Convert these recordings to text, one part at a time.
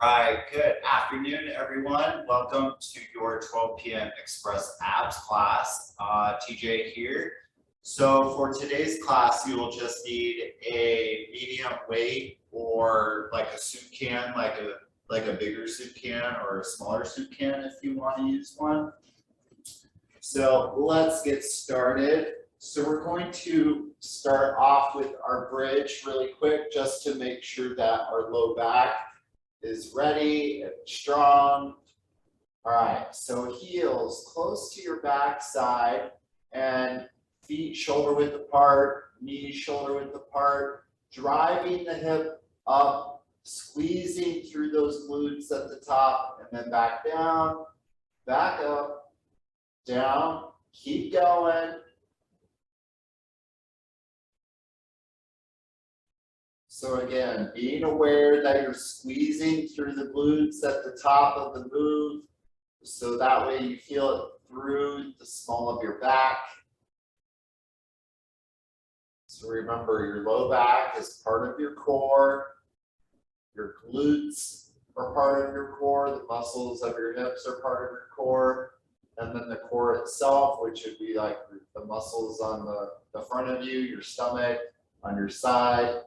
Right, good afternoon, everyone. Welcome to your 12 p.m. Express Abs class. TJ here. So for today's class, you will just need a medium weight or like a soup can, like a bigger soup can or a smaller soup can if you want to use one. So let's get started. So we're going to start off with our bridge really quick just to make sure that our low back is ready and strong. All right, so heels close to your back side and feet shoulder width apart, knees shoulder width apart, driving the hip up, squeezing through those glutes at the top, and then back down, back up, down, keep going. So again, being aware that you're squeezing through the glutes at the top of the move, so that way you feel it through the small of your back. So remember, your low back is part of your core, your glutes are part of your core, the muscles of your hips are part of your core, and then the core itself, which would be like the muscles on the front of you, your stomach, on your side.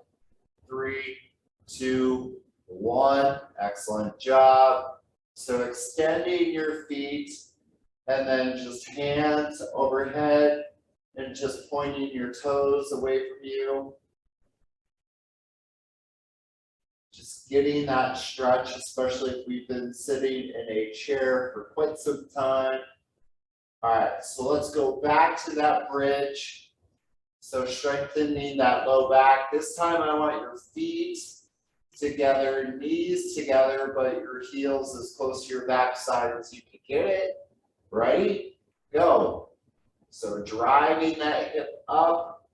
3, 2, 1. Excellent job. So extending your feet and then just hands overhead and just pointing your toes away from you. Just getting that stretch, especially if we've been sitting in a chair for quite some time. All right, so let's go back to that bridge. So strengthening that low back. This time I want your feet together, knees together, but your heels as close to your backside as you can get it. Ready? Go. So driving that hip up.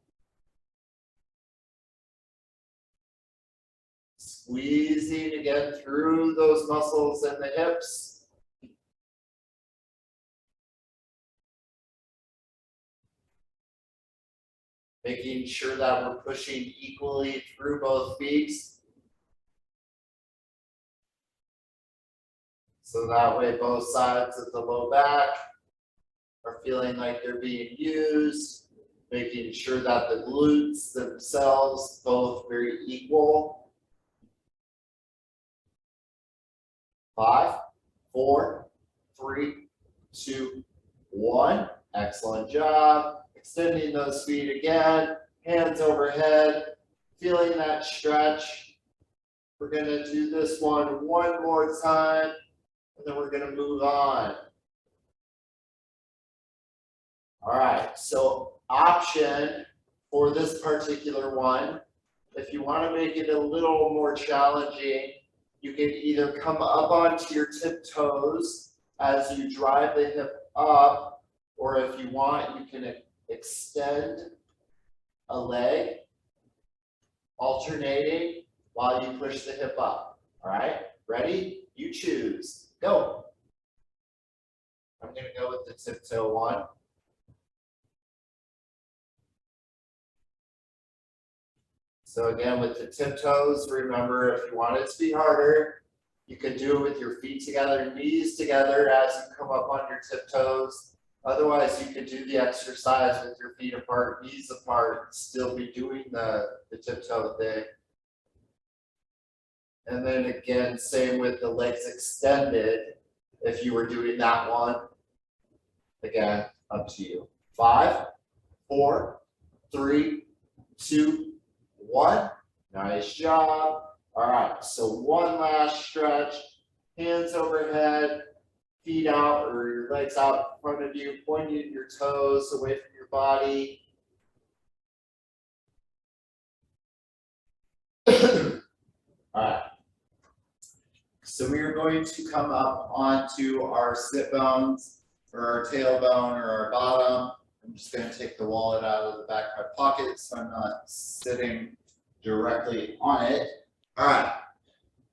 Squeezing again through those muscles in the hips. Making sure that we're pushing equally through both feet. So that way both sides of the low back are feeling like they're being used. Making sure that the glutes themselves both very equal. 5, 4, 3, 2, 1. Excellent job. Extending those feet again, hands overhead, feeling that stretch. We're going to do this one more time, and then we're going to move on. All right, so option for this particular one, if you want to make it a little more challenging, you can either come up onto your tiptoes as you drive the hip up, or if you want, you can extend a leg, alternating while you push the hip up. All right, ready? You choose. Go. I'm going to go with the tiptoe one. So again, with the tiptoes, remember if you want it to be harder, you can do it with your feet together, knees together as you come up on your tiptoes. Otherwise, you could do the exercise with your feet apart, knees apart, and still be doing the tiptoe thing. And then again, same with the legs extended, if you were doing that one. Again, up to you. 5, 4, 3, 2, 1. Nice job. All right, so one last stretch. Hands overhead. Feet out or your legs out in front of you, pointing your toes away from your body. All right. So we are going to come up onto our sit bones or our tailbone or our bottom. I'm just going to take the wallet out of the back of my pocket so I'm not sitting directly on it. All right.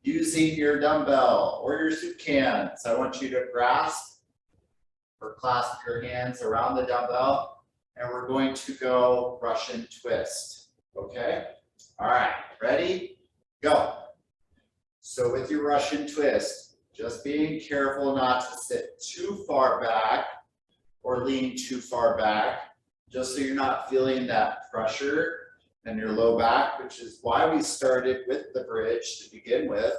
Using your dumbbell or your soup can. So I want you to grasp or clasp your hands around the dumbbell, and we're going to go Russian twist. Okay? All right, ready? Go. So with your Russian twist, just being careful not to sit too far back or lean too far back, just so you're not feeling that pressure in your low back, which is why we started with the bridge to begin with,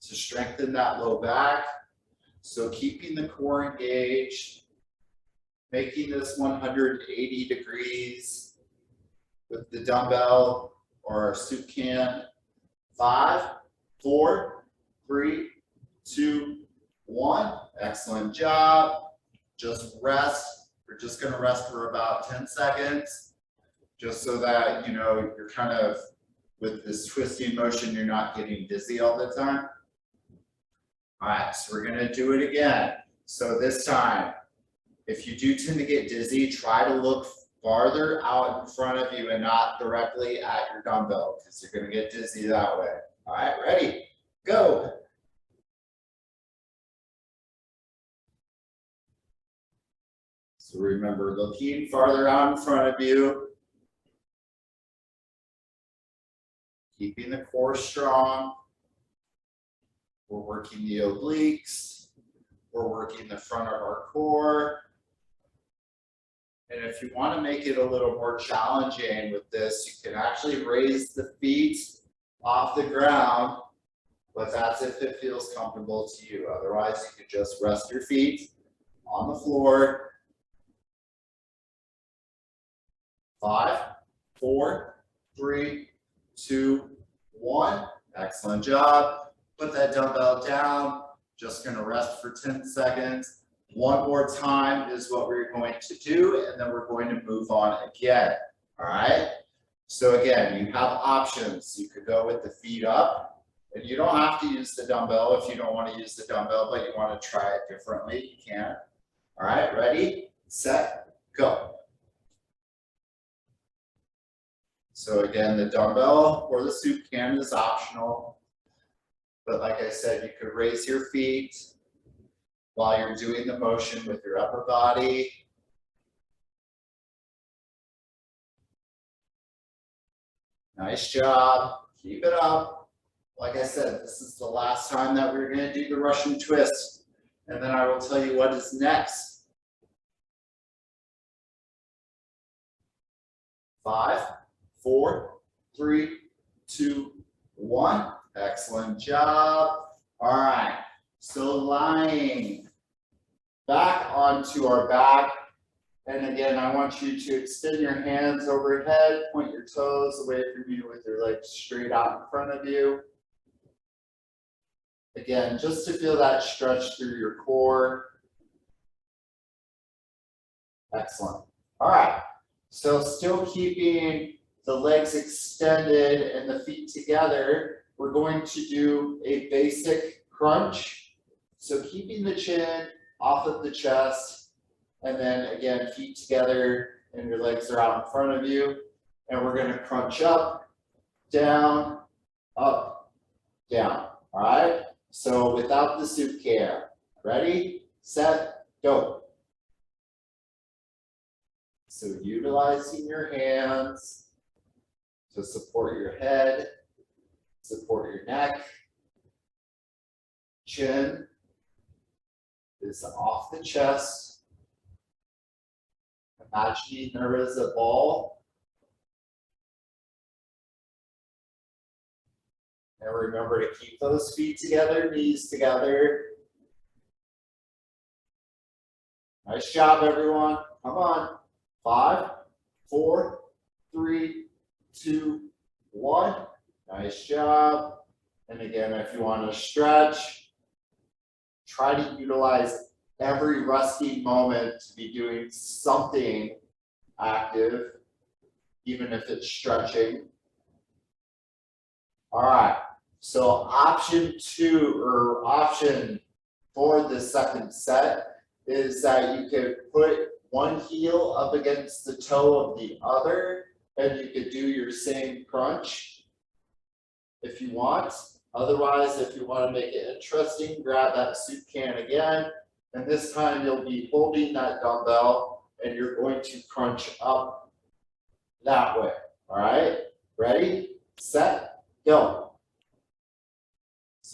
to strengthen that low back. So keeping the core engaged, making this 180 degrees with the dumbbell or our soup can. 5, 4, 3, 2, 1. Excellent job. Just rest. We're just going to rest for about 10 seconds, just so that, you're kind of, with this twisting motion, you're not getting dizzy all the time. All right, so we're going to do it again. So this time, if you do tend to get dizzy, try to look farther out in front of you and not directly at your dumbbell, because you're going to get dizzy that way. All right, ready? Go. So remember, looking farther out in front of you, keeping the core strong. We're working the obliques. We're working the front of our core. And if you want to make it a little more challenging with this, you can actually raise the feet off the ground, but that's if it feels comfortable to you. Otherwise, you could just rest your feet on the floor. 5, 4, 3, 2, 1. Excellent job. Put that dumbbell down. Just going to rest for 10 seconds. One more time is what we're going to do, and then we're going to move on again. All right? So again, you have options. You could go with the feet up, and you don't have to use the dumbbell if you don't want to use the dumbbell, but you want to try it differently, you can. All right, ready, set, go. So again, the dumbbell or the soup can is optional, but like I said, you could raise your feet while you're doing the motion with your upper body. Nice job. Keep it up. Like I said, this is the last time that we're going to do the Russian twist, and then I will tell you what is next. 5, 4, 3, 2, 1. Excellent job. All right. So lying back onto our back. And again, I want you to extend your hands overhead, point your toes away from you with your legs straight out in front of you. Again, just to feel that stretch through your core. Excellent. All right. So still keeping the legs extended and the feet together, we're going to do a basic crunch. So keeping the chin off of the chest, and then again, feet together and your legs are out in front of you. And we're going to crunch up, down, up, down. All right? So without the soup can. Ready, set, go. So utilizing your hands to support your head, support your neck. Chin is off the chest. Imagining there is a ball. And remember to keep those feet together, knees together. Nice job, everyone. Come on. 5, 4, 3, 2, 1. Nice job. And again, if you want to stretch, try to utilize every resting moment to be doing something active, even if it's stretching. All right. So option for the second set is that you could put one heel up against the toe of the other, and you could do your same crunch if you want. Otherwise, if you want to make it interesting, grab that soup can again, and this time you'll be holding that dumbbell and you're going to crunch up that way. All right, ready, set, go.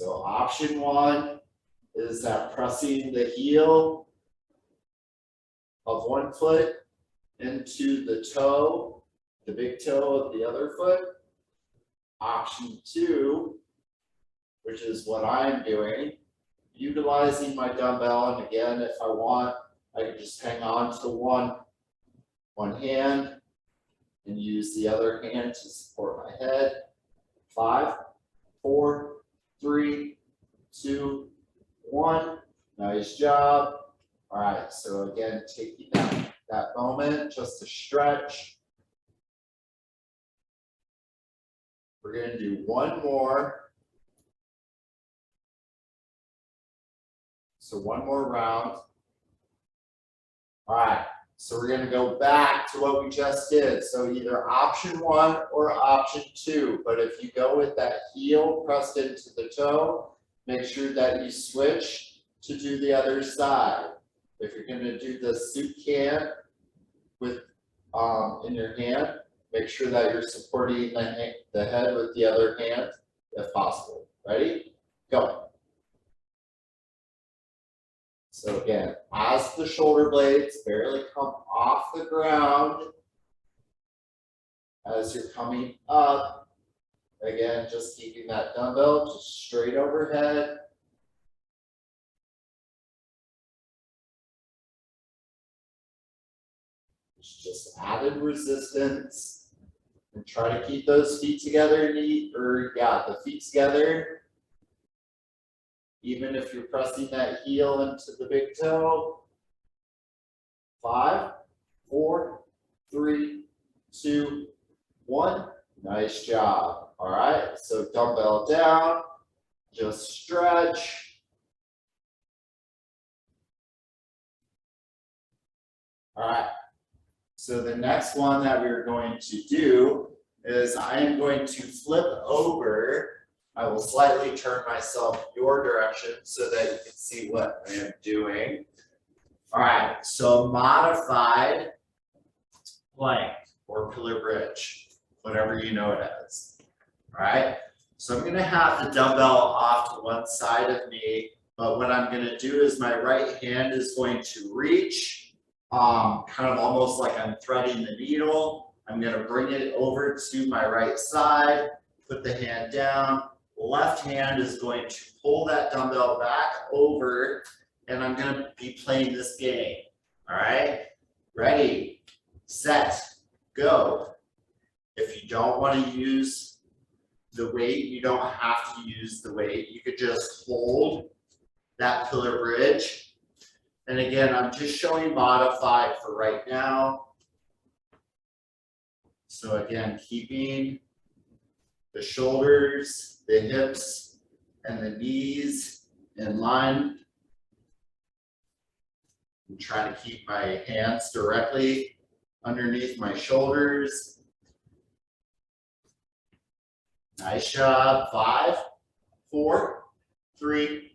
So option one is that pressing the heel of one foot into the toe, the big toe of the other foot. Option two, which is what I'm doing, utilizing my dumbbell, and again, if I want, I can just hang on to one hand and use the other hand to support my head. 5, 4, 3, 2, 1. Nice job. All right, so again, taking that moment just to stretch. We're going to do one more. So one more round. All right, so we're going to go back to what we just did. So either option one or option two. But if you go with that heel pressed into the toe, make sure that you switch to do the other side. If you're going to do the soup can with in your hand, make sure that you're supporting the head with the other hand if possible. Ready? Go. So again, as the shoulder blades barely come off the ground, as you're coming up, again, just keeping that dumbbell just straight overhead. It's just added resistance. And try to keep those feet together, the feet together. Even if you're pressing that heel into the big toe. 5, 4, 3, 2, 1. Nice job. All right, so dumbbell down, just stretch. All right. So the next one that we're going to do is I am going to flip over. I will slightly turn myself your direction so that you can see what I am doing. All right, so modified plank or pillar bridge, whatever you know it as. All right, so I'm going to have the dumbbell off to one side of me, but what I'm going to do is my right hand is going to reach. Kind of almost like I'm threading the needle. I'm going to bring it over to my right side, put the hand down. Left hand is going to pull that dumbbell back over, and I'm going to be playing this game. All right, ready, set, go. If you don't want to use the weight, you don't have to use the weight. You could just hold that pillar bridge. And again, I'm just showing modified for right now. So again, keeping the shoulders, the hips, and the knees in line. I'm trying to keep my hands directly underneath my shoulders. Nice job. 5, 4, 3,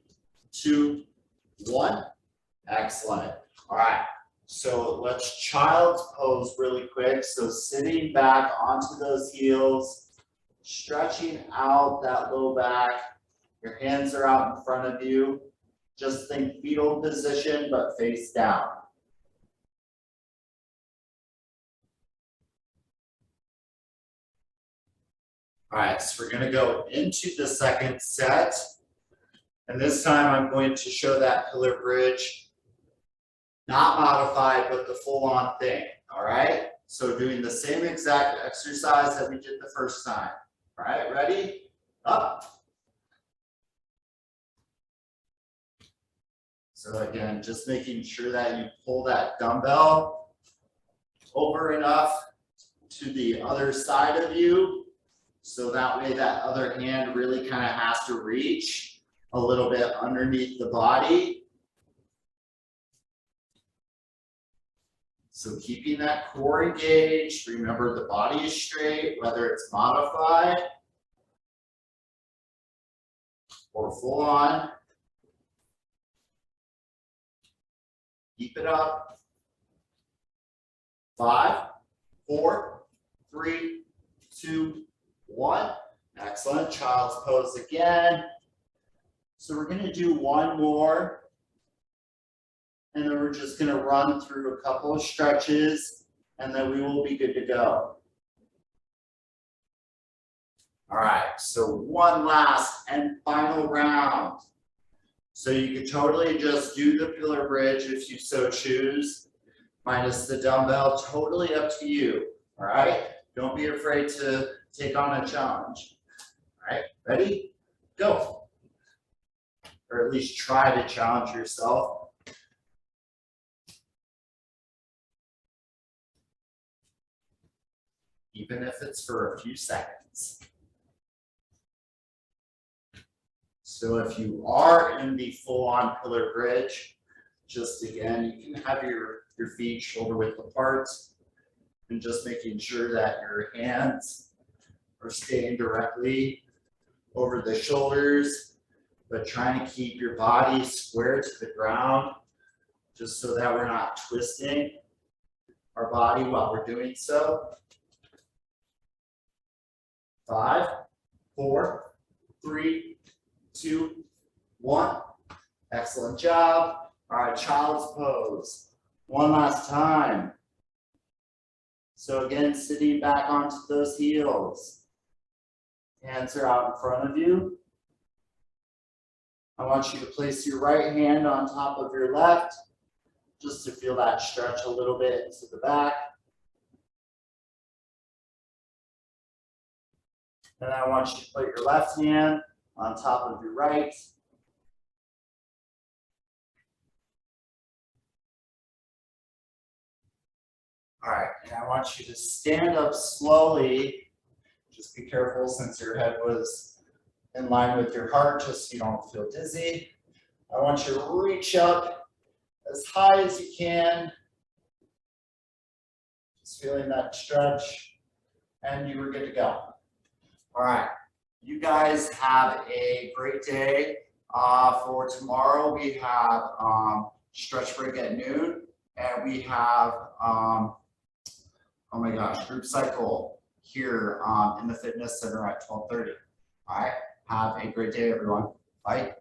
2, 1. Excellent. All right, so let's child's pose really quick. So sitting back onto those heels, stretching out that low back. Your hands are out in front of you. Just think fetal position, but face down. All right, so we're going to go into the second set. And this time I'm going to show that pillar bridge. Not modified, but the full-on thing, all right? So doing the same exact exercise that we did the first time. All right, ready? Up. So again, just making sure that you pull that dumbbell over enough to the other side of you, so that way that other hand really kind of has to reach a little bit underneath the body. So keeping that core engaged, remember the body is straight, whether it's modified or full on. Keep it up. 5, 4, 3, 2, 1. Excellent. Child's pose again. So we're gonna do one more. And then we're just gonna run through a couple of stretches and then we will be good to go. All right, so one last and final round. So you can totally just do the pillar bridge if you so choose, minus the dumbbell, totally up to you, all right? Don't be afraid to take on a challenge. All right, ready? Go. Or at least try to challenge yourself. Even if it's for a few seconds. So if you are in the full-on pillar bridge, just again, you can have your feet shoulder width apart and just making sure that your hands are staying directly over the shoulders, but trying to keep your body square to the ground, just so that we're not twisting our body while we're doing so. 5, 4, 3, 2, 1. Excellent job. All right, child's pose. One last time. So again, sitting back onto those heels. Hands are out in front of you. I want you to place your right hand on top of your left, just to feel that stretch a little bit into the back. Then I want you to put your left hand on top of your right. All right, and I want you to stand up slowly. Just be careful since your head was in line with your heart, just so you don't feel dizzy. I want you to reach up as high as you can. Just feeling that stretch, and you were good to go. All right, you guys have a great day. For tomorrow, we have stretch break at noon, and we have, oh my gosh, group cycle here in the fitness center at 12:30. All right, have a great day, everyone. Bye.